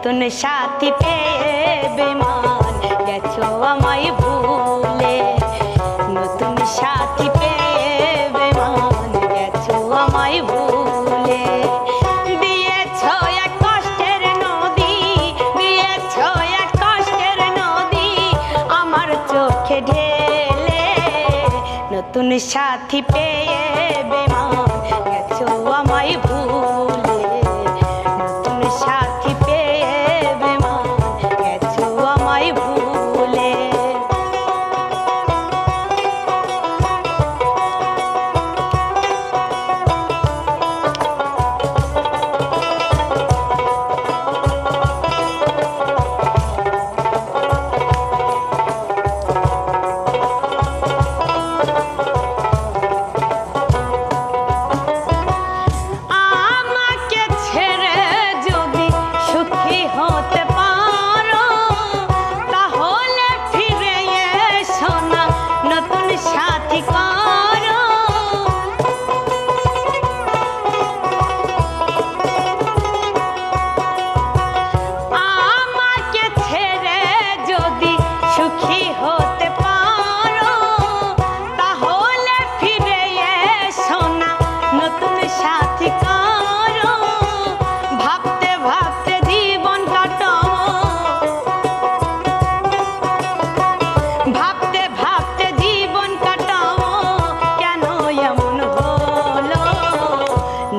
নতুন সাথী পেয়ে বেমান গেছো আমায় ভুলে, নতুন সাথী পেয়ে বেমান গেছো আমায় ভুলে। দিয়েছো এক কষ্টের নদী, দিয়েছো এক কষ্টের নদী আমার চোখে ঢেলে, নতুন সাথী পেয়ে বেমান গেছো আমায় ভুলে, নতুন সাথী পেয়ে বেমান গেছো আমায় ভুলে।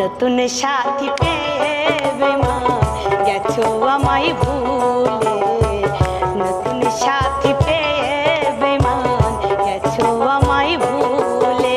নতুন সাথী পেয়ে বেমান গেছো আমায় ভুলে, নতুন সাথী পেয়ে বেমান গেছো আমায় ভুলে।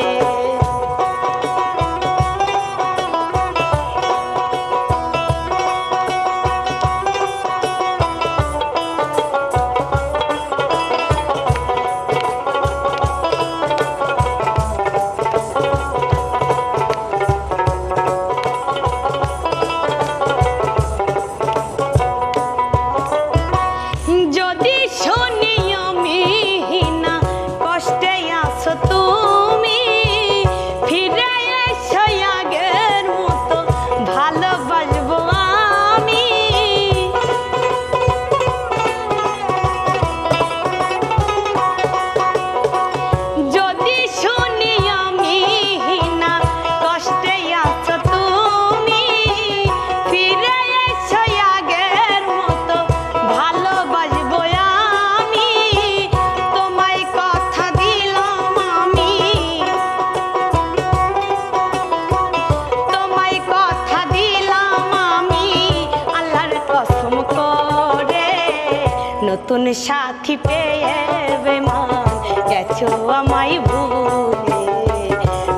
নতুন সাথী পেয়ে বেমান গেছো আমায় ভুলে,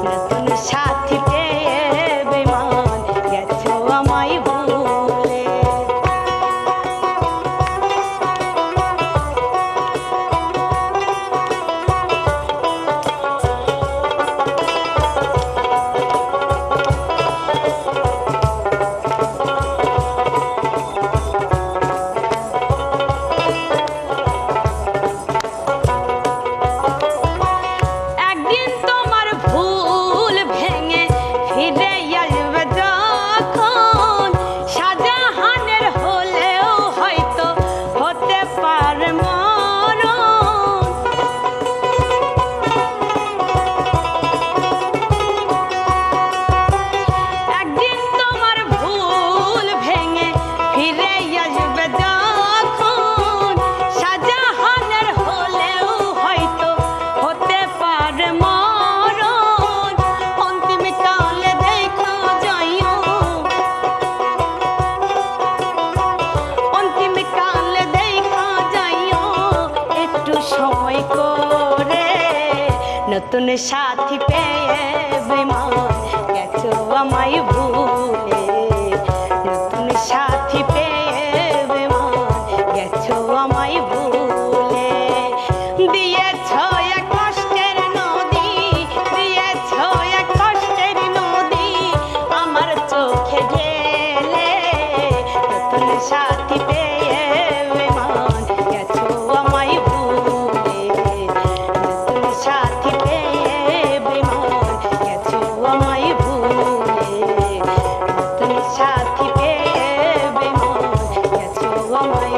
নতুন সাথী পেয়ে বেমান গেছো আমায় ভুলে। নতুন সাথী পেয়ে বেমান গেছো আমায় ভুলে, নতুন সাথী পেয়ে বেমান গেছো আমায় ভুলে। দিয়েছো এক কষ্টের নদী, দিয়েছো এক কষ্টের নদী আমার চোখে ঢেলে, নতুন সাথী পেয়ে বেমান গেছো আমায় ভুলে, নতুন সাথী পেয়ে বেমান গেছো আমায় ভুলে, নতুন সাথী পেয়ে বেমান গেছো আমায়